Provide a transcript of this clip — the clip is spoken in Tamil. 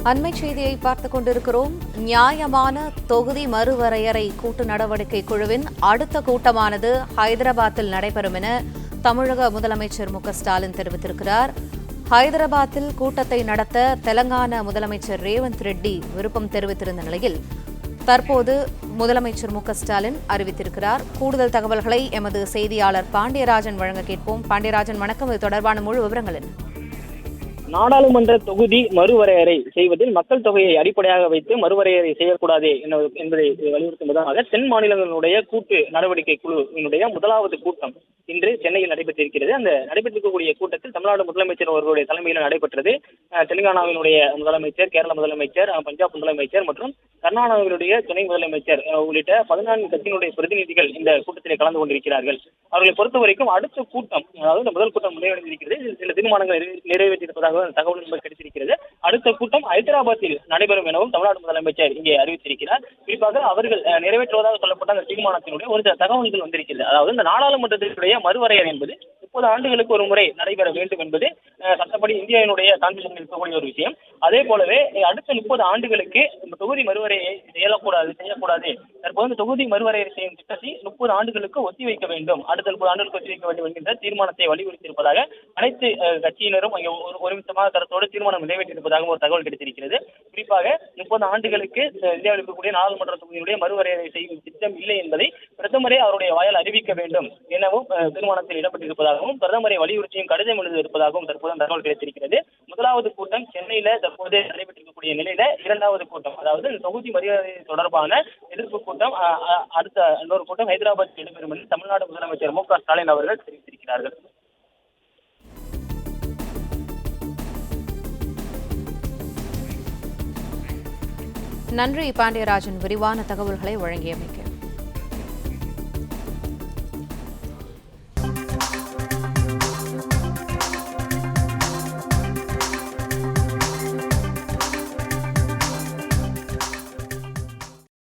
அண்மை செய்தியை பார்த்துக் கொண்டிருக்கிறோம். நியாயமான தொகுதி மறுவரையறை கூட்டு நடவடிக்கை குழுவின் அடுத்த கூட்டமானது ஹைதராபாத்தில் நடைபெறும் என தமிழக முதலமைச்சர் மு.க.ஸ்டாலின் தெரிவித்திருக்கிறார். ஹைதராபாத்தில் கூட்டத்தை நடத்த தெலங்கானா முதலமைச்சர் ரேவந்த் ரெட்டி விருப்பம் தெரிவித்திருந்த நிலையில் தற்போது முதலமைச்சர் மு.க.ஸ்டாலின் அறிவித்திருக்கிறார். கூடுதல் தகவல்களை எமது செய்தியாளர் பாண்டியராஜன் வழங்க கேட்போம். பாண்டியராஜன், வணக்கம். இது தொடர்பான முழு விவரங்கள் என்ன? நாடாளுமன்ற தொகுதி மறுவரையறை செய்வதில் மக்கள் தொகையை அடிப்படையாக வைத்து மறுவரையறை செய்யக்கூடாது என்பதை வலியுறுத்தும் விதமாக தென் மாநிலங்களுடைய கூட்டு நடவடிக்கை குழுவினுடைய முதலாவது கூட்டம் இன்று சென்னையில் நடைபெற்றிருக்கிறது. அந்த நடைபெற்றிருக்கக்கூடிய கூட்டத்தில் தமிழ்நாடு முதலமைச்சர் அவர்களுடைய தலைமையில் நடைபெற்றது. தெலுங்கானாவினுடைய முதலமைச்சர், கேரள முதலமைச்சர், பஞ்சாப் முதலமைச்சர் மற்றும் கர்நாடகாவினுடைய துணை முதலமைச்சர் உள்ளிட்ட 14 கட்சியினுடைய பிரதிநிதிகள் இந்த கூட்டத்திலே கலந்து கொண்டிருக்கிறார்கள். அவர்களை பொறுத்தவரைக்கும் அடுத்த கூட்டம், அதாவது இந்த முதல் கூட்டம் நிறைவடைந்திருக்கிறது. சில தீர்மானங்கள் நிறைவேற்றியிருப்பதாக தகவல் கிடைத்திருக்கிறது. அடுத்த கூட்டம் ஹைதராபாத்தில் நடைபெறும் எனவும் தமிழ்நாடு முதலமைச்சர் இங்கே அறிவித்திருக்கிறார். குறிப்பாக அவர்கள் நிறைவேற்றுவதாக சொல்லப்பட்ட அந்த தீர்மானத்தினுடைய ஒரு சில தகவல்கள் வந்திருக்கிறது. அதாவது இந்த நாடாளுமன்றத்தினுடைய மறுவரையறை என்பது 30 ஆண்டுகளுக்கு ஒரு முறை நடைபெற வேண்டும் என்பது சட்டப்படி இந்தியாவினுடைய கான்ஸ்டிடியூஷனில் இருக்கக்கூடிய ஒரு விஷயம். அதே போலவே அடுத்த 30 ஆண்டுகளுக்கு இந்த தொகுதி மறுவரையை செய்யக்கூடாது. தற்போது இந்த தொகுதி மறுவரையறை செய்யும் திட்டத்தை 30 ஆண்டுகளுக்கு ஒத்திவைக்க வேண்டும், அடுத்த 30 ஆண்டுகளுக்கு ஒத்திவைக்க வேண்டும் என்கின்ற தீர்மானத்தை வலியுறுத்தியிருப்பதாக அனைத்து கட்சியினரும் அங்கே ஒருமித்தமாக கருத்தோடு தீர்மானம் நிறைவேற்றியிருப்பதாக ஒரு தகவல் கிடைத்திருக்கிறது. குறிப்பாக 30 ஆண்டுகளுக்கு இந்தியாவில் இருக்கக்கூடிய நாடாளுமன்ற தொகுதியினுடைய மறுவரையறை செய்யும் திட்டம் இல்லை என்பதை பிரதமரே அவருடைய வாயால் அறிவிக்க வேண்டும் எனவும் தீர்மானத்தில் இடம்பெற்றிருப்பதாகவும் பிரதமரை வலியுறுத்தியும் கடிதம் எழுதியிருப்பதாகவும் தற்போது தகவல் கிடைத்திருக்கிறது. முதலாவது கூட்டம் சென்னையில தற்போது நடைபெற்றிருக்கக்கூடிய நிலையில இரண்டாவது கூட்டம், அதாவது தொகுதி மரியாதை தொடர்பான எதிர்ப்பு கூட்டம், அடுத்த இன்னொரு கூட்டம் ஹைதராபாத் நடைபெறும் என்று தமிழ்நாடு முதலமைச்சர் மு.க.ஸ்டாலின் அவர்கள் தெரிவித்திருக்கிறார்கள். நன்றி பாண்டியராஜன், விரிவான தகவல்களை வழங்கியமைக்கு.